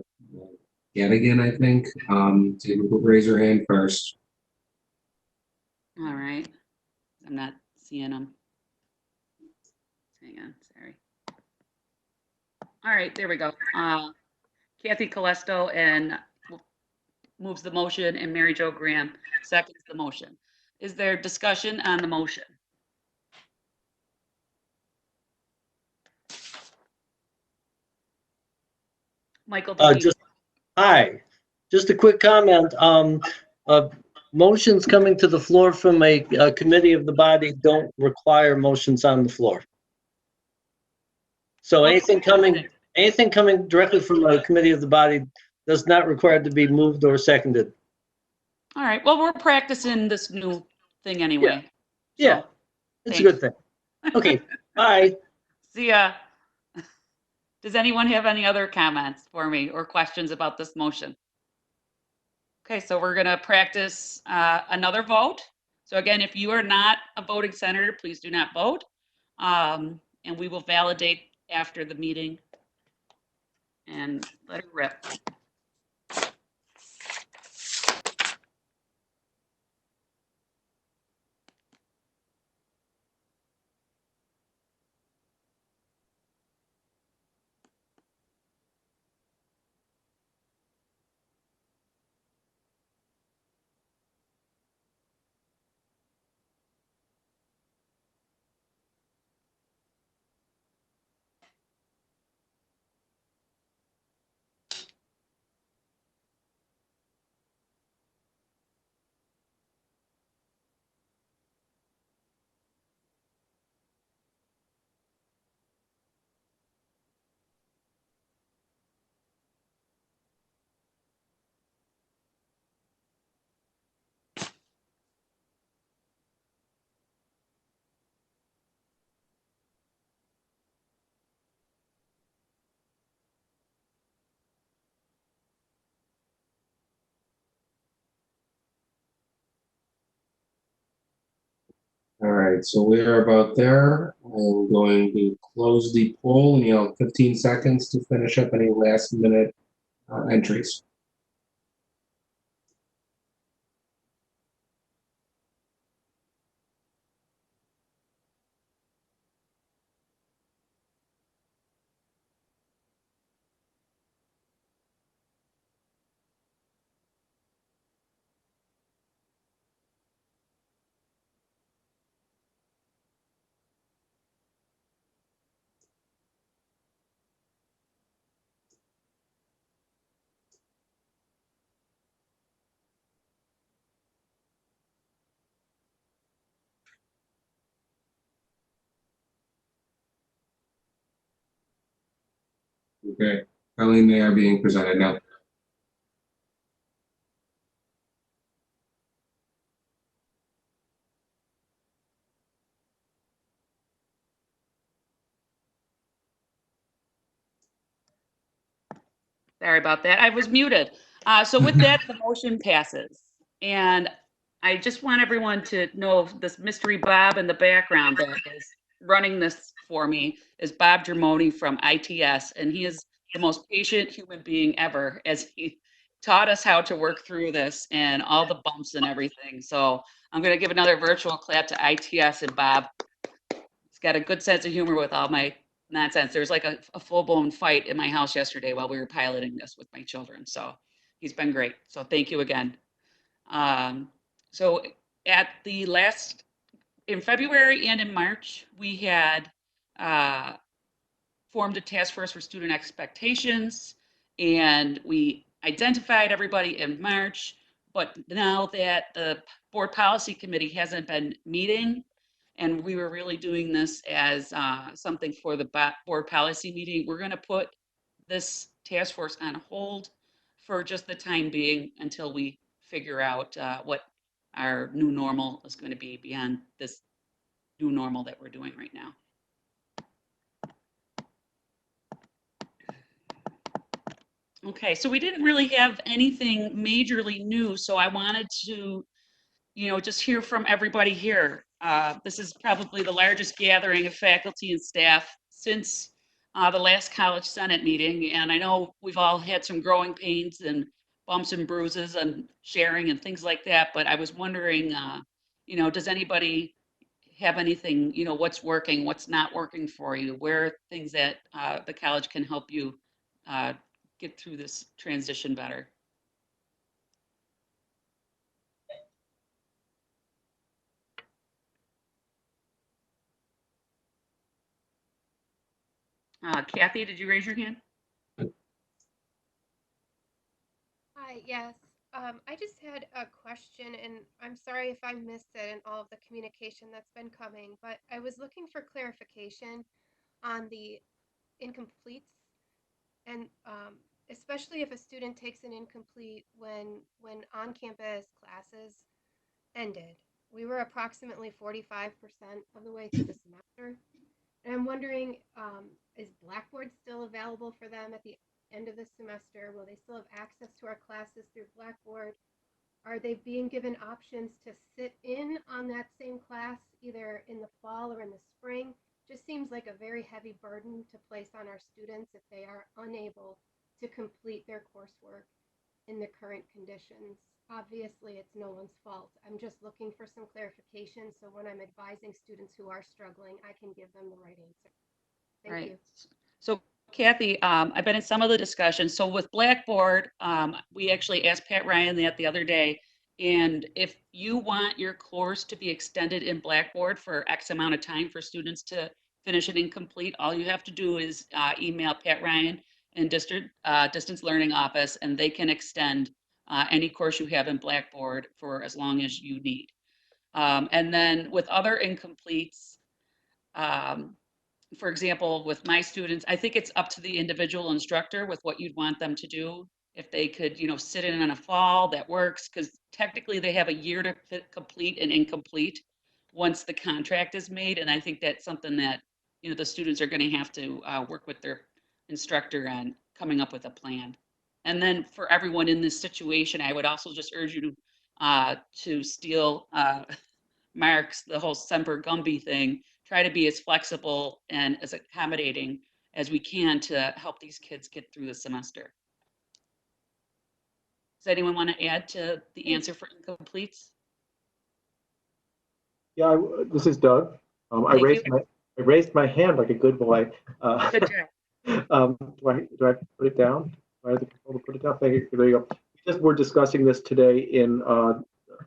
yet again, I think, raise her hand first. All right, I'm not seeing them. Hang on, sorry. All right, there we go. Kathy Colesto and moves the motion, and Mary Jo Graham seconds the motion. Is there discussion on the motion? Michael, Hi, just a quick comment. Motions coming to the floor from a committee of the body don't require motions on the floor. So anything coming directly from a committee of the body does not require to be moved or seconded. All right, well, we're practicing this new thing anyway. Yeah, it's a good thing. Okay, bye. See ya. Does anyone have any other comments for me or questions about this motion? Okay, so we're gonna practice another vote. So again, if you are not a voting senator, please do not vote. And we will validate after the meeting and let it rip. right, so we are about there. I'm going to close the poll, and you have 15 seconds to finish up any last minute entries. Okay, Colleen, they are being presented now. Sorry about that. I was muted. So with that, the motion passes. And I just want everyone to know this mystery Bob in the background that is running this for me is Bob Germoni from ITS. And he is the most patient human being ever as he taught us how to work through this and all the bumps and everything. So I'm going to give another virtual clap to ITS and Bob. He's got a good sense of humor with all my nonsense. There was like a full-blown fight in my house yesterday while we were piloting this with my children. So he's been great. So thank you again. So at the last, in February and in March, we had formed a task force for student expectations, and we identified everybody in March. But now that the board policy committee hasn't been meeting, and we were really doing this as something for the board policy meeting, we're going to put this task force on hold for just the time being until we figure out what our new normal is going to be beyond this new normal that we're doing right now. Okay, so we didn't really have anything majorly new, so I wanted to, just hear from everybody here. This is probably the largest gathering of faculty and staff since the last College Senate meeting, and I know we've all had some growing pains and bumps and bruises and sharing and things like that, but I was wondering, does anybody have anything, what's working, what's not working for you, where are things that the college can help you uh, get through this transition better? Kathy, did you raise your hand? Hi, yes. I just had a question, and I'm sorry if I missed it in all of the communication that's been coming, but I was looking for clarification on the incompletes, and especially if a student takes an incomplete when on-campus classes ended. We were approximately 45% of the way through the semester, and I'm wondering, is Blackboard still available for them at the end of the semester? Will they still have access to our classes through Blackboard? Are they being given options to sit in on that same class either in the fall or in the spring? Just seems like a very heavy burden to place on our students if they are unable to complete their coursework in the current conditions. Obviously, it's no one's fault. I'm just looking for some clarification so when I'm advising students who are struggling, I can give them the right answer. Thank you. So Kathy, I've been in some of the discussions. So with Blackboard, we actually asked Pat Ryan that the other day. And if you want your course to be extended in Blackboard for X amount of time for students to finish it incomplete, all you have to do is email Pat Ryan and Distance Learning Office, and they can extend any course you have in Blackboard for as long as you need. And then with other incompletes, for example, with my students, I think it's up to the individual instructor with what you'd want them to do. If they could, sit in on a fall, that works, because technically they have a year to complete and incomplete once the contract is made. And I think that's something that, the students are going to have to work with their instructor on coming up with a plan. And then for everyone in this situation, I would also just urge you to steal Mark's, the whole Semper Gumby thing, try to be as flexible and as accommodating as we can to help these kids get through the semester. Does anyone want to add to the answer for incompletes? Yeah, this is Doug. I Thank you. raised my hand like a good boy. Good job. Do I put it down? Do I have the control to put it down? Thank you. There you go. We're discussing this today in the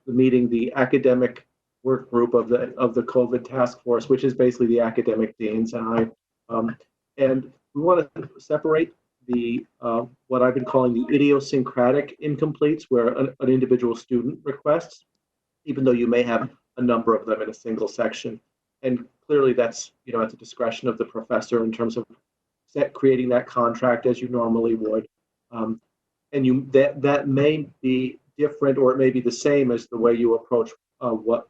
meeting, the academic work group of the COVID task force, which is basically the academic deans and I. And we want to separate the what I've been calling the idiosyncratic incompletes, where an individual student requests, even though you may have a number of them in a single section. And clearly that's, at the discretion of the professor in terms of creating that contract as you normally would. And that may be different, or it may be the same as the way you approach what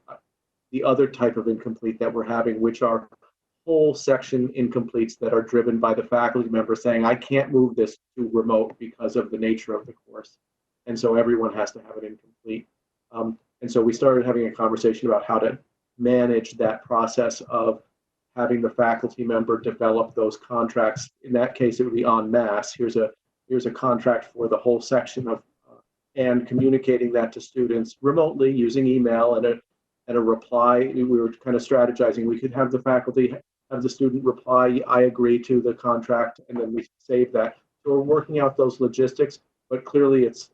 the other type of incomplete that we're having, which are whole section incompletes that are driven by the faculty member saying, I can't move this to remote because of the nature of the course. And so everyone has to have an incomplete. And so we started having a conversation about how to manage that process of having the faculty member develop those contracts. In that case, it would be en masse. Here's a contract for the whole section of, and communicating that to students remotely using email and a reply. We were kind of strategizing. We could have the faculty have the student reply, I agree to the contract, and then we save that. So we're working out those logistics, but clearly it's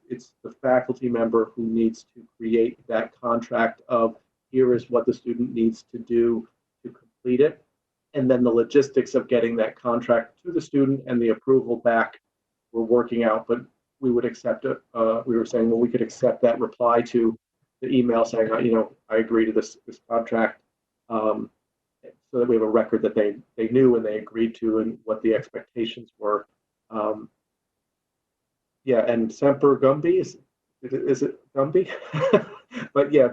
it's the faculty member who needs to create that contract of here is what the student needs to do to complete it. And then the logistics of getting that contract to the student and the approval back, we're working out, but we would accept it. We were saying, well, we could accept that reply to the email saying, I agree to this contract, so that we have a record that they knew and they agreed to and what the expectations were. Yeah, and Semper Gumby, is it Gumby? But yeah,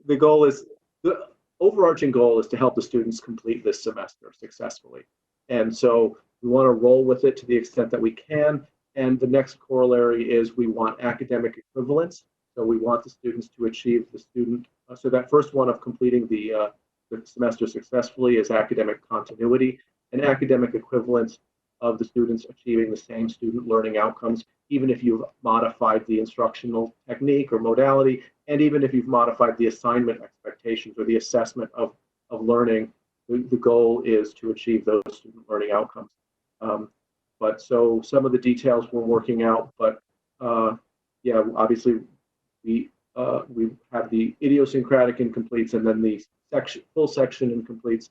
the overarching goal is to help the students complete this semester successfully. And so we want to roll with it to the extent that we can. And the next corollary is we want academic equivalence. So we want the students to achieve so that first one of completing the semester successfully is academic continuity, and academic equivalence of the students achieving the same student learning outcomes, even if you've modified the instructional technique or modality, and even if you've modified the assignment expectations or the assessment of learning, the goal is to achieve those student learning outcomes. But so some of the details we're working out, but yeah, obviously we have the idiosyncratic incompletes and then the full section incompletes.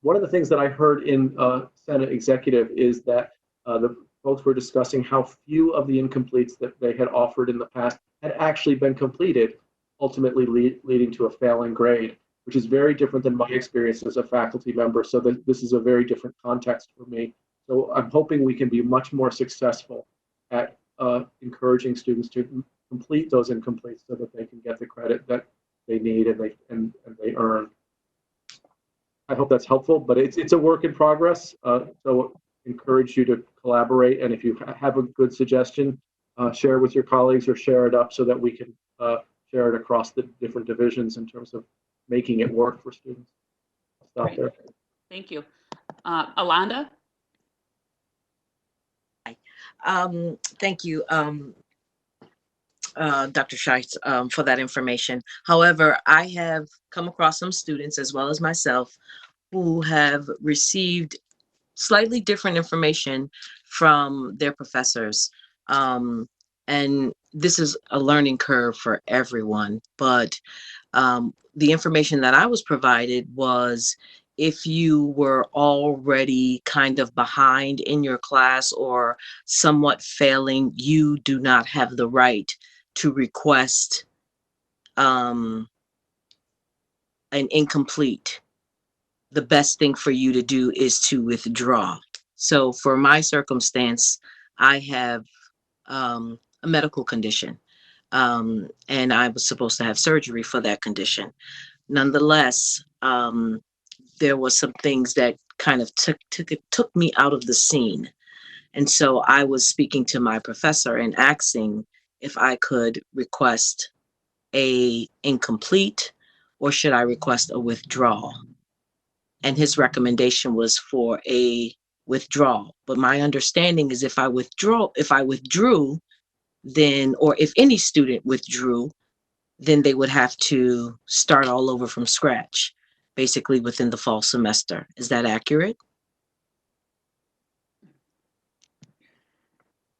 One of the things that I heard in Senate Executive is that the folks were discussing how few of the incompletes that they had offered in the past had actually been completed, ultimately leading to a failing grade, which is very different than my experience as a faculty member. So this is a very different context for me. So I'm hoping we can be much more successful at encouraging students to complete those incompletes so that they can get the credit that they need and they earn. I hope that's helpful, but it's a work in progress. So encourage you to collaborate, and if you have a good suggestion, share it with your colleagues or share it up so that we can share it across the different divisions in terms of making it work for students. I'll stop there. Thank you. Alonda? Thank you, Dr. Scheitz, for that information. However, I have come across some students as well as myself who have received slightly different information from their professors. And this is a learning curve for everyone, but the information that I was provided was if you were already kind of behind in your class or somewhat failing, you do not have the right to request an incomplete. The best thing for you to do is to withdraw. So for my circumstance, I have a medical condition, and I was supposed to have surgery for that condition. Nonetheless, there was some things that kind of took me out of the scene. And so I was speaking to my professor and asking if I could request a incomplete, or should I request a withdrawal? And his recommendation was for a withdrawal. But my understanding is if I withdrew, then, or if any student withdrew, then they would have to start all over from scratch, basically within the fall semester. Is that accurate?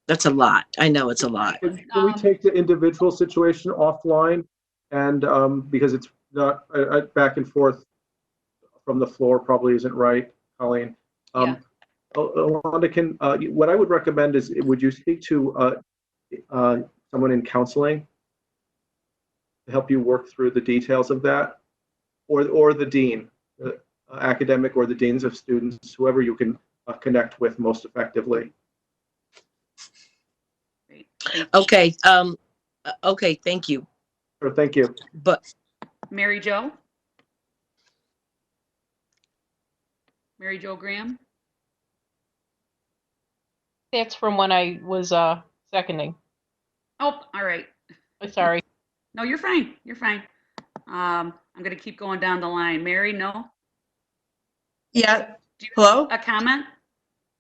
That's a lot. I know it's a lot. Can we take the individual situation offline? And because it's not back and forth from the floor probably isn't right, Colleen. Alonda, what I would recommend is, would you speak to someone in counseling to help you work through the details of that, or the dean, academic, or the deans of students, whoever you can connect with most effectively. Okay. Okay. Thank you. Sure, thank you. But Mary Jo? Mary Jo Graham? That's from when I was seconding. Oh, all right. Sorry. No, you're fine. You're fine. I'm going to keep going down the line. Mary, no? Yeah. Do you Hello? have a comment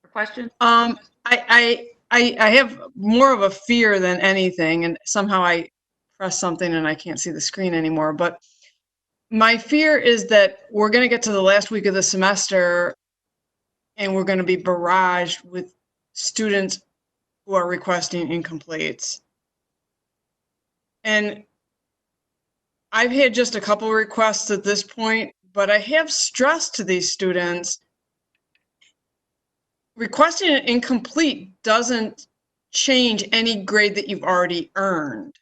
or question? I have more of a fear than anything, and somehow I press something and I can't see the screen anymore. But my fear is that we're going to get to the last week of the semester and we're going to be barraged with students who are requesting incompletes. And I've had just a couple requests at this point, but I have stressed to these students, requesting an incomplete doesn't change any grade that you've already earned.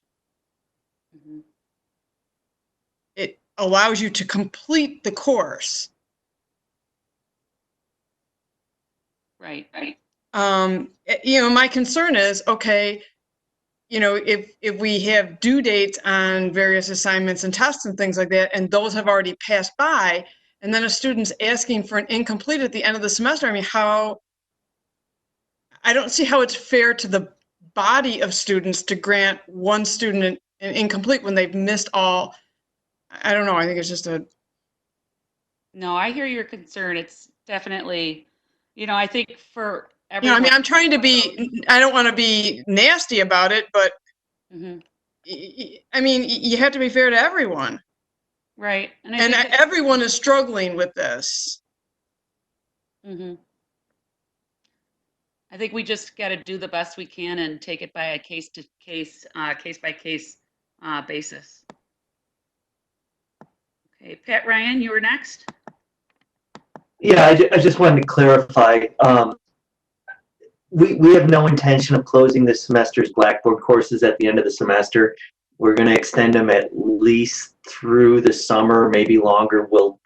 Mm-hmm. It allows you to complete the course. Right. You know, my concern is, okay, you know, if we have due dates on various assignments and tests and things like that, and those have already passed by, and then a student's asking for an incomplete at the end of the semester, I mean, I don't see how it's fair to the body of students to grant one student an incomplete when they've missed all. I don't know. I think it's just No, I hear your concern. It's definitely, I think for you know, everyone. I mean, I'm trying to be, I don't want to be nasty about it, but Mm-hmm. I mean, you have to be fair to everyone. Right. And everyone is struggling with this. Mm-hmm. I think we just got to do the best we can and take it by a case by case basis. Okay, Pat Ryan, you were next. Yeah, I just wanted to clarify. We have no intention of closing this semester's Blackboard courses at the end of the semester. We're going to extend them at least through the summer, maybe longer. We'll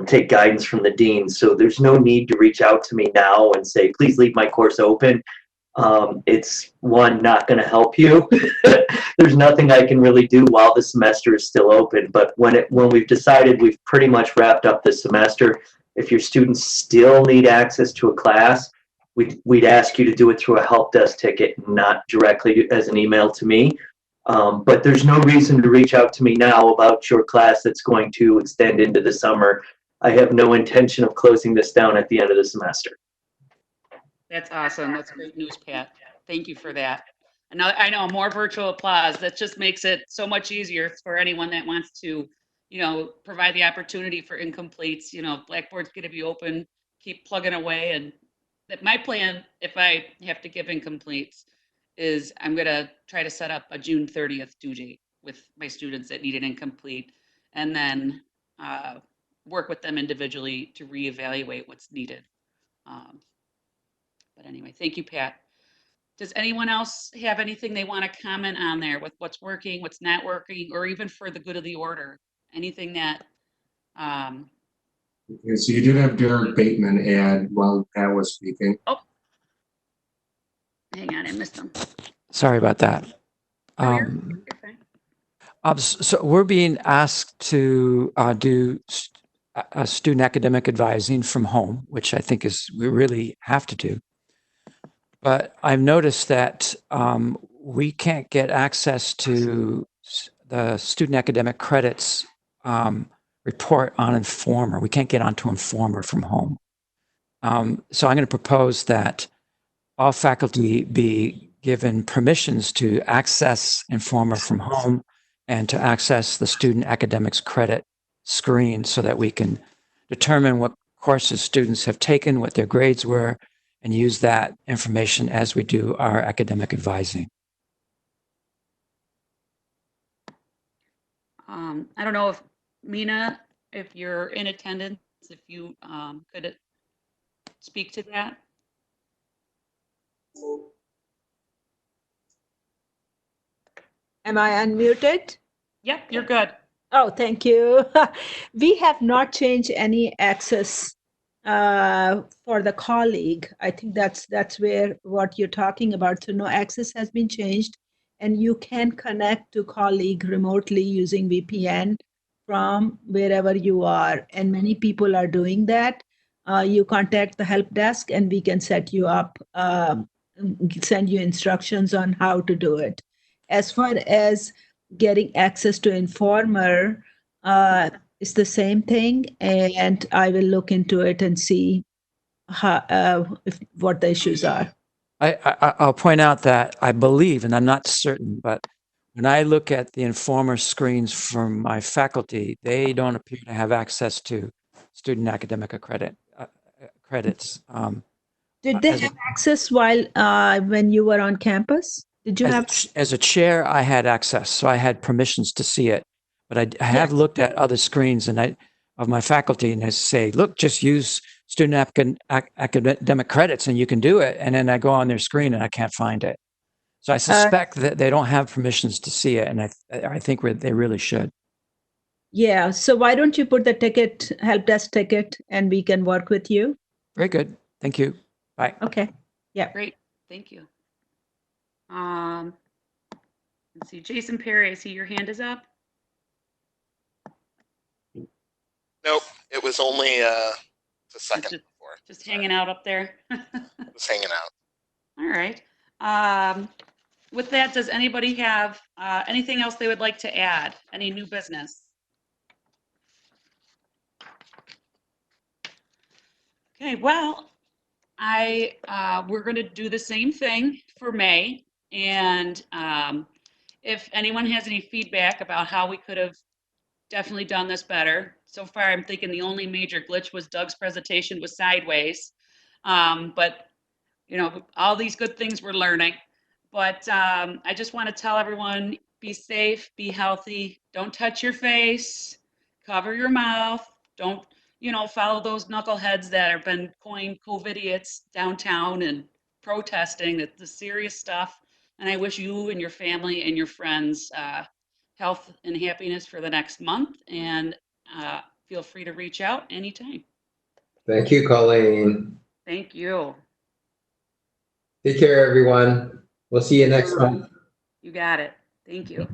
take guidance from the dean. So there's no need to reach out to me now and say, please leave my course open. It's not going to help you. There's nothing I can really do while the semester is still open. But when we've decided we've pretty much wrapped up the semester, if your students still need access to a class, we'd ask you to do it through a help desk ticket, not directly as an email to me. But there's no reason to reach out to me now about your class that's going to extend into the summer. I have no intention of closing this down at the end of the semester. That's awesome. That's great news, Pat. Thank you for that. And I know more virtual applause. That just makes it so much easier for anyone that wants to, provide the opportunity for incompletes. Blackboard's going to be open, keep plugging away. And that my plan, if I have to give incompletes, is I'm going to try to set up a June 30th due date with my students that need an incomplete, and then work with them individually to reevaluate what's needed. But anyway, thank you, Pat. Does anyone else have anything they want to comment on there with what's working, what's not working, or even for the good of the order? Anything that... Okay, so you did have Derek Bateman add while Pat was speaking. Oh, hang on, I missed him. Sorry about that. You're fine. So we're being asked to do student academic advising from home, which I think we really have to do. But I've noticed that we can't get access to the student academic credits report on Informer. We can't get onto Informer from home. So I'm going to propose that all faculty be given permissions to access Informer from home and to access the student academics credit screen so that we can determine what courses students have taken, what their grades were, and use that information as we do our academic advising. I don't know if Mina, if you're in attendance, if you could speak to that. Am I unmuted? Yep, you're good. Oh, thank you. We have not changed any access for the colleague. I think that's where what you're talking about. So no access has been changed, and you can connect to colleague remotely using VPN from wherever you are. And many people are doing that. You contact the help desk, and we can set you up, send you instructions on how to do it. As far as getting access to Informer, it's the same thing, and I will look into it and see how, what the issues are. I'll point out that I believe, and I'm not certain, but when I look at the Informer screens from my faculty, they don't appear to have access to student academic credits. Did they have access while when you were on campus? Did you have? As a chair, I had access, so I had permissions to see it. But I have looked at other screens of my faculty, and I say, look, just use student academic credits, and you can do it. And then I go on their screen, and I can't find it. So I suspect that they don't have permissions to see it, and I think they really should. Yeah. So why don't you put the ticket, help desk ticket, and we can work with you? Very good. Thank you. Bye. Okay. Yeah. Great. Thank you. Let's see, Jason Perry, I see your hand is up. Nope, it was only a second before. Just hanging out up there. Just hanging out. All right. With that, does anybody have anything else they would like to add? Any new business? Okay, well, we're going to do the same thing for May. And if anyone has any feedback about how we could have definitely done this better. So far, I'm thinking the only major glitch was Doug's presentation was sideways. But, you know, all these good things we're learning. But I just want to tell everyone, be safe, be healthy, don't touch your face, cover your mouth, don't, you know, follow those knuckleheads that have been coined COVIDiots downtown and protesting. That's the serious stuff. And I wish you and your family and your friends health and happiness for the next month. And feel free to reach out anytime. Thank you, Colleen. Thank you. Take care, everyone. We'll see you next month. You got it. Thank you.